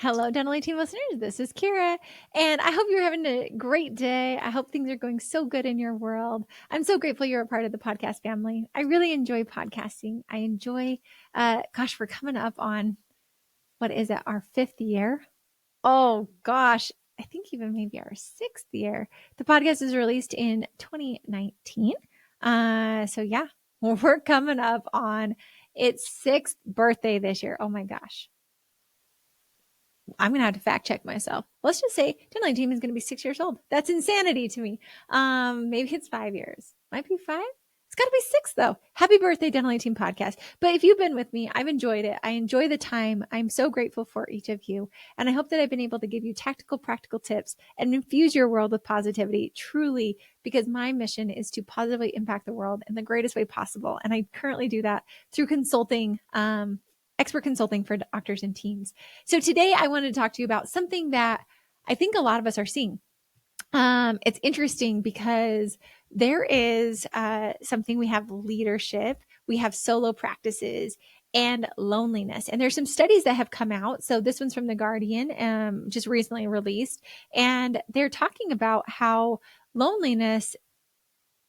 Hello, Dental Team listeners. This is Kiera, and I hope you're having a great day. I hope things are going so good in your world. I'm so grateful you're a part of the podcast family. I really enjoy podcasting. I enjoy, we're coming up on what is it, our 5th year? Oh gosh, I think even maybe our 6th year. The podcast is released in 2019. So yeah, we're coming up on its 6th birthday this year. Oh my gosh. I'm going to have to fact check myself. Let's just say Dental Team is going to be 6 years old. That's insanity to me. Maybe it's 5 years. Might be 5. It's got to be 6 though. Happy birthday, Dental Team podcast. But if you've been with me, I've enjoyed it. I enjoy the time. I'm so grateful for each of you. And I hope that I've been able to give you tactical, practical tips and infuse your world with positivity truly, because my mission is to positively impact the world in the greatest way possible. And I currently do that through consulting, expert consulting for doctors and teams. So today I wanted to talk to you about something that I think a lot of us are seeing. It's interesting because there is something, we have leadership, we have solo practices, and loneliness. And there's some studies that have come out. So this one's from The Guardian, just recently released. And they're talking about how loneliness,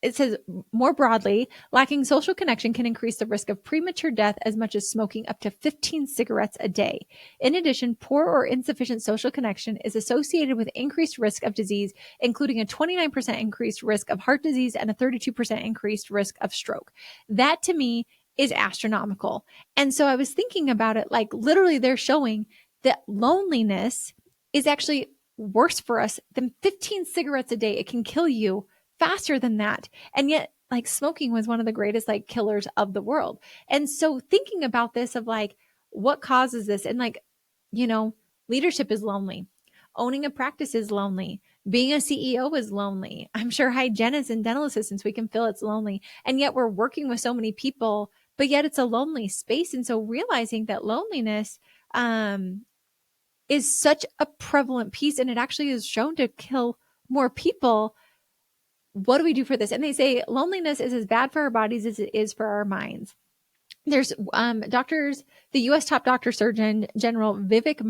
it says more broadly, lacking social connection can increase the risk of premature death as much as smoking up to 15 cigarettes a day. In addition, poor or insufficient social connection is associated with increased risk of disease, including a 29% increased risk of heart disease and a 32% increased risk of stroke. That to me is astronomical. And so I was thinking about it, like literally they're showing that loneliness is actually worse for us than 15 cigarettes a day. It can kill you faster than that. And yet, like, smoking was one of the greatest like killers of the world. And so thinking about this of like, what causes this? And like, leadership is lonely. Owning a practice is lonely. Being a CEO is lonely. I'm sure hygienists and dental assistants, we can feel it's lonely. And yet we're working with so many people, but yet it's a lonely space. And so realizing that loneliness, is such a prevalent piece, and it actually is shown to kill more people. What do we do for this? And they say loneliness is as bad for our bodies as it is for our minds. There's doctors, the U.S. top doctor surgeon general Vivek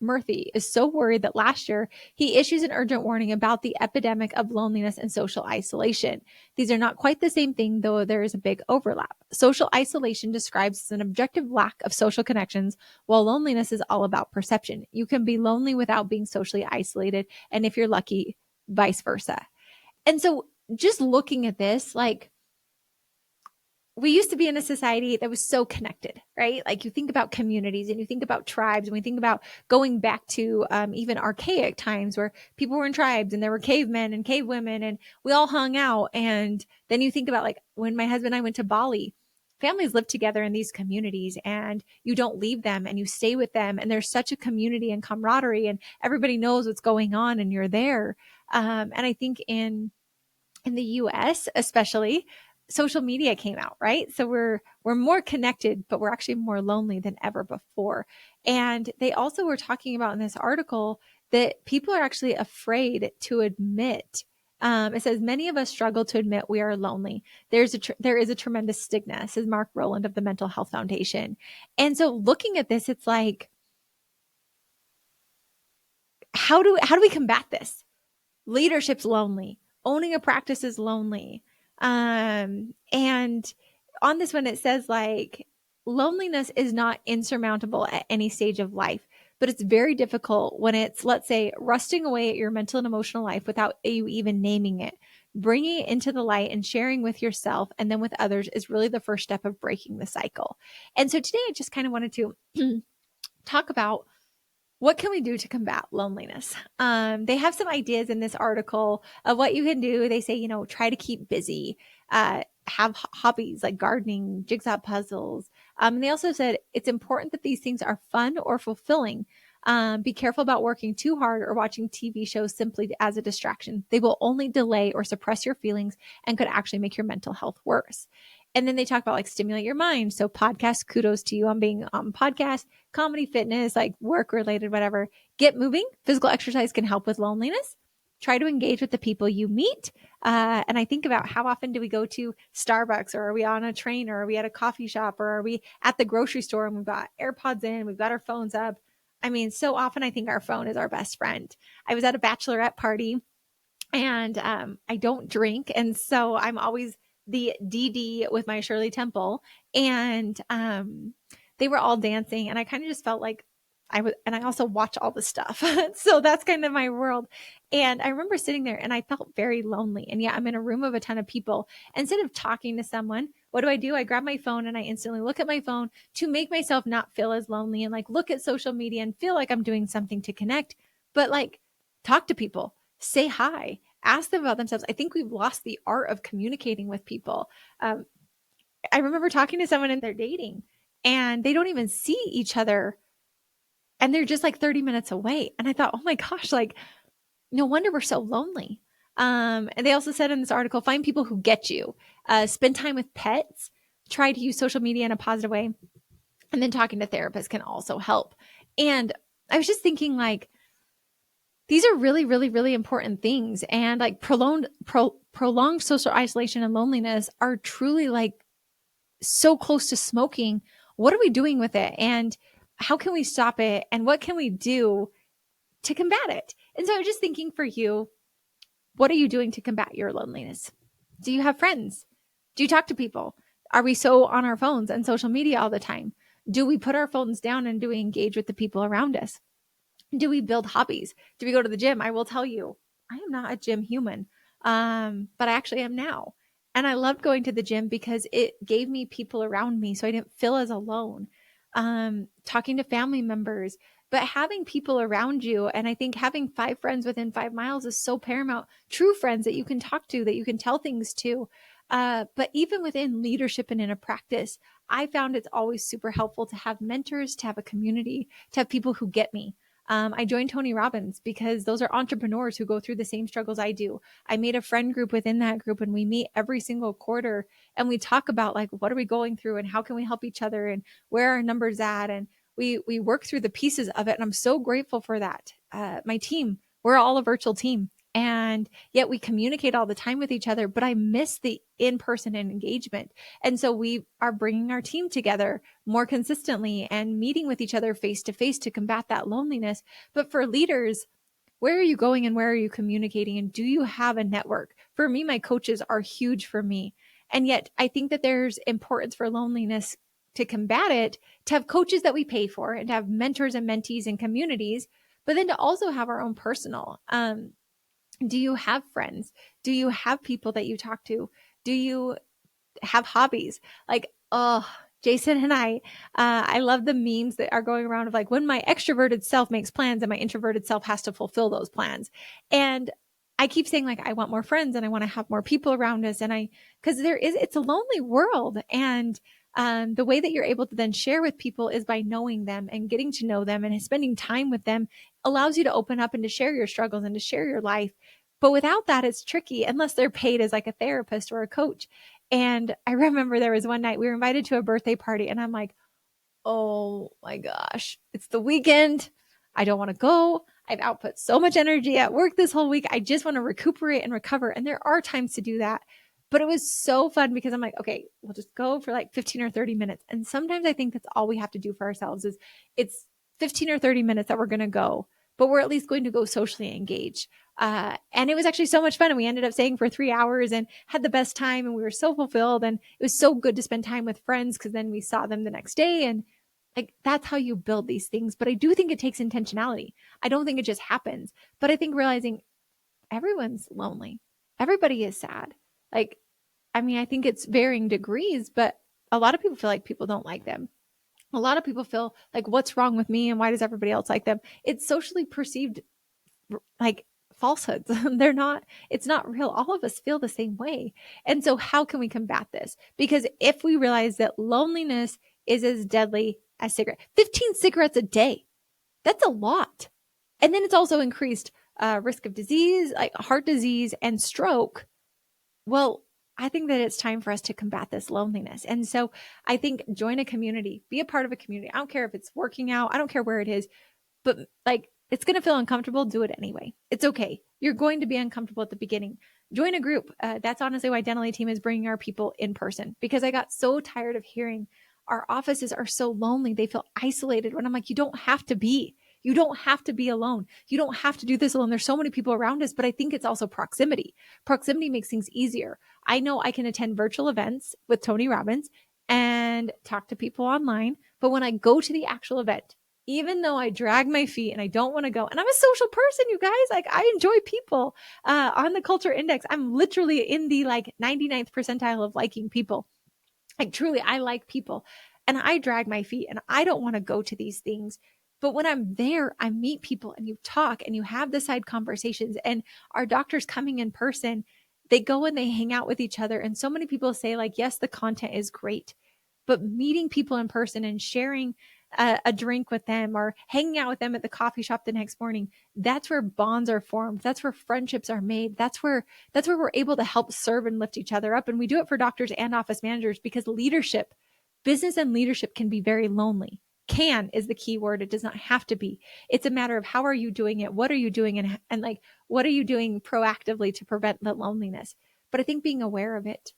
Murthy is so worried that last year he issues an urgent warning about the epidemic of loneliness and social isolation. These are not quite the same thing, though there is a big overlap. Social isolation describes as an objective lack of social connections, while loneliness is all about perception. You can be lonely without being socially isolated, and if you're lucky, vice versa. And so just looking at this, like, we used to be in a society that was so connected, right? Like you think about communities and you think about tribes, and we think about going back to even archaic times where people were in tribes and there were cavemen and cavewomen and we all hung out. And then you think about like when my husband and I went to Bali, families live together in these communities and you don't leave them and you stay with them. And there's such a community and camaraderie and everybody knows what's going on and you're there. And I think in the US, especially, social media came out, right? So we're more connected, but we're actually more lonely than ever before. And they also were talking about in this article that people are actually afraid to admit. It says many of us struggle to admit we are lonely. There is a tremendous stigma, says Mark Rowland of the Mental Health Foundation. And so looking at this, it's like, how do we combat this? Leadership's lonely. Owning a practice is lonely. And on this one, it says like loneliness is not insurmountable at any stage of life, but it's very difficult when it's, let's say, rusting away at your mental and emotional life without you even naming it. Bringing it into the light and sharing with yourself and then with others is really the first step of breaking the cycle. And so today I just kind of wanted to talk about what can we do to combat loneliness? They have some ideas in this article of what you can do. They say, try to keep busy, have hobbies like gardening, jigsaw puzzles. And they also said it's important that these things are fun or fulfilling. Be careful about working too hard or watching TV shows simply as a distraction. They will only delay or suppress your feelings and could actually make your mental health worse. And then they talk about like stimulate your mind. So podcast, kudos to you on being on podcast, comedy, fitness, like work related, whatever. Get moving. Physical exercise can help with loneliness. Try to engage with the people you meet. And I think about how often do we go to Starbucks, or are we on a train, or are we at a coffee shop, or are we at the grocery store and we've got AirPods in, we've got our phones up. I mean, so often I think our phone is our best friend. I was at a bachelorette party and I don't drink. And so I'm always the DD with my Shirley Temple. And they were all dancing. And I kind of just felt like I was, and I also watch all the stuff. So that's kind of my world. And I remember sitting there and I felt very lonely. And yeah, I'm in a room of a ton of people. Instead of talking to someone, what do? I grab my phone and I instantly look at my phone to make myself not feel as lonely and like look at social media and feel like I'm doing something to connect, but like talk to people, say hi, ask them about themselves. I think we've lost the art of communicating with people. I remember talking to someone and they're dating and they don't even see each other and they're just like 30 minutes away. And I thought, oh my gosh, like no wonder we're so lonely. And they also said in this article, find people who get you, spend time with pets, try to use social media in a positive way. And then talking to therapists can also help. And I was just thinking like, these are really, really, really important things. And like prolonged social isolation and loneliness are truly like so close to smoking. What are we doing with it? And how can we stop it? And what can we do to combat it? And so I was just thinking for you, what are you doing to combat your loneliness? Do you have friends? Do you talk to people? Are we so on our phones and social media all the time? Do we put our phones down and do we engage with the people around us? Do we build hobbies? Do we go to the gym? I will tell you, I am not a gym human, but I actually am now. And I loved going to the gym because it gave me people around me so I didn't feel as alone. Talking to family members, but having people around you. And I think having 5 friends within 5 miles is so paramount. True friends that you can talk to, that you can tell things to. But even within leadership and in a practice, I found it's always super helpful to have mentors, to have a community, to have people who get me. I joined Tony Robbins because those are entrepreneurs who go through the same struggles I do. I made a friend group within that group and we meet every single quarter and we talk about like, what are we going through and how can we help each other and where are our numbers at? And we work through the pieces of it. And I'm so grateful for that. My team, we're all a virtual team. And yet we communicate all the time with each other, but I miss the in-person engagement. And so we are bringing our team together more consistently and meeting with each other face to face to combat that loneliness. But for leaders, where are you going and where are you communicating? And do you have a network? For me, my coaches are huge for me. And yet I think that there's importance for loneliness to combat it, to have coaches that we pay for and to have mentors and mentees and communities, but then to also have our own personal, do you have friends? Do you have people that you talk to? Do you have hobbies? Like, oh, Jason and I love the memes that are going around of like when my extroverted self makes plans and my introverted self has to fulfill those plans. And I keep saying like, I want more friends and I want to have more people around us. And because it's a lonely world. And the way that you're able to then share with people is by knowing them and getting to know them and spending time with them allows you to open up and to share your struggles and to share your life. But without that, it's tricky unless they're paid as like a therapist or a coach. And I remember there was one night we were invited to a birthday party and I'm like, oh my gosh, it's the weekend. I don't want to go. I've output so much energy at work this whole week. I just want to recuperate and recover. And there are times to do that. But it was so fun because I'm like, okay, we'll just go for like 15 or 30 minutes. And sometimes I think that's all we have to do for ourselves is it's 15 or 30 minutes that we're going to go, but we're at least going to go socially engage. And it was actually so much fun. And we ended up staying for 3 hours and had the best time. And we were so fulfilled. And it was so good to spend time with friends because then we saw them the next day. And like, that's how you build these things. But I do think it takes intentionality. I don't think it just happens. But I think realizing everyone's lonely. Everybody is sad. Like, I mean, I think it's varying degrees, but a lot of people feel like people don't like them. A lot of people feel like, what's wrong with me? And why does everybody else like them? It's socially perceived like falsehoods. It's not real. All of us feel the same way. And so how can we combat this? Because if we realize that loneliness is as deadly as 15 cigarettes a day, that's a lot. And then it's also increased risk of disease, like heart disease and stroke. Well, I think that it's time for us to combat this loneliness. And so I think join a community, be a part of a community. I don't care if it's working out. I don't care where it is, but like it's going to feel uncomfortable. Do it anyway. It's okay. You're going to be uncomfortable at the beginning. Join a group. That's honestly why Dental Team is bringing our people in person because I got so tired of hearing our offices are so lonely. They feel isolated when I'm like, you don't have to be. You don't have to be alone. You don't have to do this alone. There's so many people around us, but I think it's also proximity. Proximity makes things easier. I know I can attend virtual events with Tony Robbins and talk to people online, but when I go to the actual event, even though I drag my feet and I don't want to go, and I'm a social person, you guys, like I enjoy people on the culture index. I'm literally in the like 99th percentile of liking people. Like truly, I like people and I drag my feet and I don't want to go to these things. But when I'm there, I meet people and you talk and you have the side conversations, and our doctors coming in person, they go and they hang out with each other. And so many people say like, yes, the content is great, but meeting people in person and sharing a drink with them or hanging out with them at the coffee shop the next morning, that's where bonds are formed. That's where friendships are made. That's where we're able to help serve and lift each other up. And we do it for doctors and office managers because leadership, business and leadership can be very lonely. Can is the key word. It does not have to be. It's a matter of how are you doing it? What are you doing? And like, what are you doing proactively to prevent the loneliness? But I think being aware of it,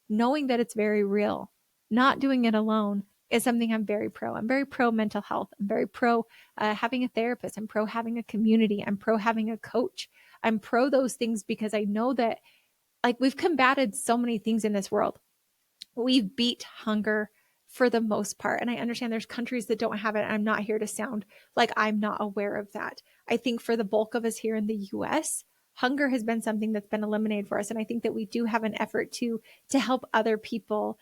knowing that it's very real, not doing it alone is something I'm very pro. I'm very pro mental health. I'm very pro having a therapist. I'm pro having a community. I'm pro having a coach. I'm pro those things because I know that like we've combated so many things in this world. We've beat hunger for the most part. And I understand there's countries that don't have it. I'm not here to sound like I'm not aware of that. I think for the bulk of us here in the US, hunger has been something that's been eliminated for us. And I think that we do have an effort to help other people,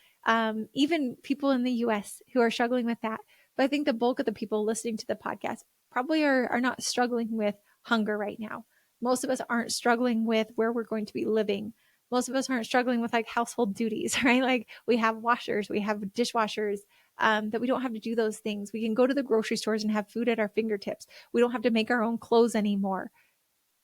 even people in the US who are struggling with that. But I think the bulk of the people listening to the podcast probably are not struggling with hunger right now. Most of us aren't struggling with where we're going to be living. Most of us aren't struggling with like household duties, right? Like we have washers, we have dishwashers, that we don't have to do those things. We can go to the grocery stores and have food at our fingertips. We don't have to make our own clothes anymore.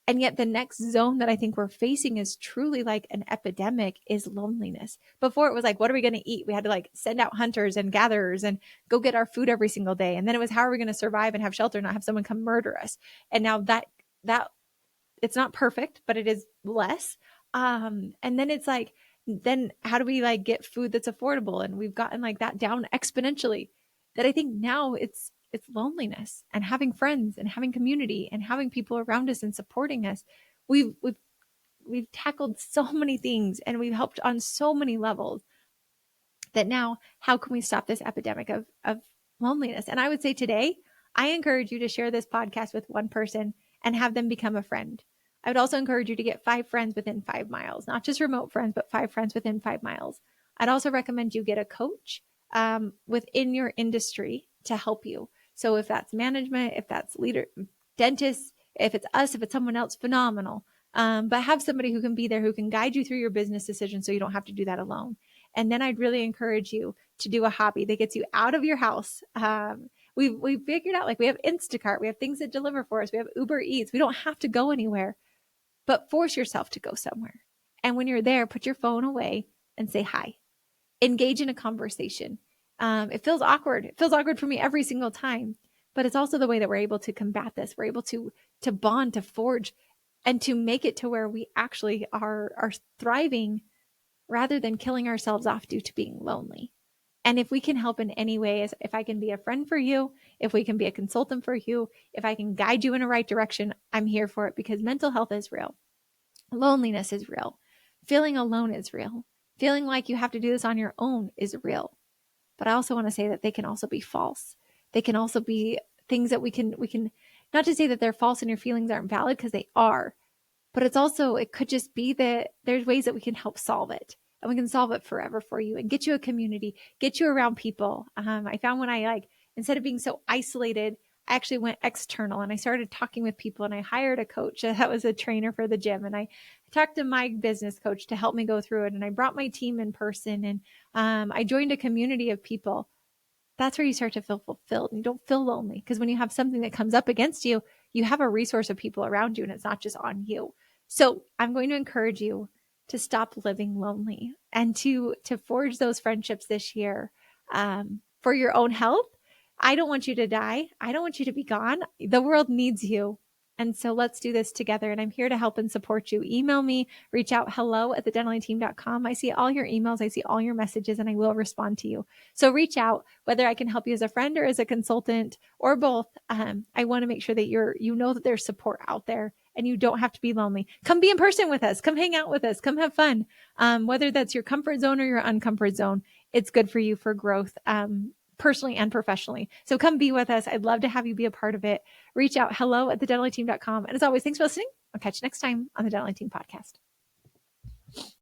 And yet the next zone that I think we're facing is truly like an epidemic is loneliness. Before it was like, what are we going to eat? We had to like send out hunters and gatherers and go get our food every single day. And then it was, how are we going to survive and have shelter, and not have someone come murder us? And now that it's not perfect, but it is less. And then it's like, then how do we like get food that's affordable? And we've gotten like that down exponentially, that I think now it's loneliness and having friends and having community and having people around us and supporting us. We've tackled so many things and we've helped on so many levels that now how can we stop this epidemic of loneliness? And I would say today, I encourage you to share this podcast with one person and have them become a friend. I would also encourage you to get 5 friends within 5 miles, not just remote friends, but 5 friends within 5 miles. I'd also recommend you get a coach within your industry to help you. So if that's management, if that's leader, dentists, if it's us, if it's someone else, phenomenal. But have somebody who can be there, who can guide you through your business decisions so you don't have to do that alone. And then I'd really encourage you to do a hobby that gets you out of your house. We figured out like we have Instacart, we have things that deliver for us, we have Uber Eats. We don't have to go anywhere, but force yourself to go somewhere. And when you're there, put your phone away and say hi. Engage in a conversation. It feels awkward. It feels awkward for me every single time, but it's also the way that we're able to combat this. We're able to bond, to forge, and to make it to where we actually are thriving rather than killing ourselves off due to being lonely. And if we can help in any way, if I can be a friend for you, if we can be a consultant for you, if I can guide you in the right direction, I'm here for it, because mental health is real. Loneliness is real. Feeling alone is real. Feeling like you have to do this on your own is real. But I also want to say that they can also be false. They can also be things that we can, not to say that they're false and your feelings aren't valid, because they are, but it could just be that there's ways that we can help solve it, and we can solve it forever for you and get you a community, get you around people. I found when I instead of being so isolated, I actually went external and I started talking with people, and I hired a coach that was a trainer for the gym. And I talked to my business coach to help me go through it. And I brought my team in person, and I joined a community of people. That's where you start to feel fulfilled, and you don't feel lonely, because when you have something that comes up against you, you have a resource of people around you, and it's not just on you. So I'm going to encourage you to stop living lonely and to forge those friendships this year, for your own health. I don't want you to die. I don't want you to be gone. The world needs you. And so let's do this together. And I'm here to help and support you. Email me, reach out, hello@thedentalyteam.com. I see all your emails. I see all your messages, and I will respond to you. So reach out, whether I can help you as a friend or as a consultant or both. I want to make sure that you know that there's support out there and you don't have to be lonely. Come be in person with us. Come hang out with us. Come have fun. Whether that's your comfort zone or your uncomfort zone, it's good for you for growth. Personally and professionally. So come be with us. I'd love to have you be a part of it. Reach out, hello@thedentalyteam.com. And as always, thanks for listening. I'll catch you next time on the Dentally Team Podcast.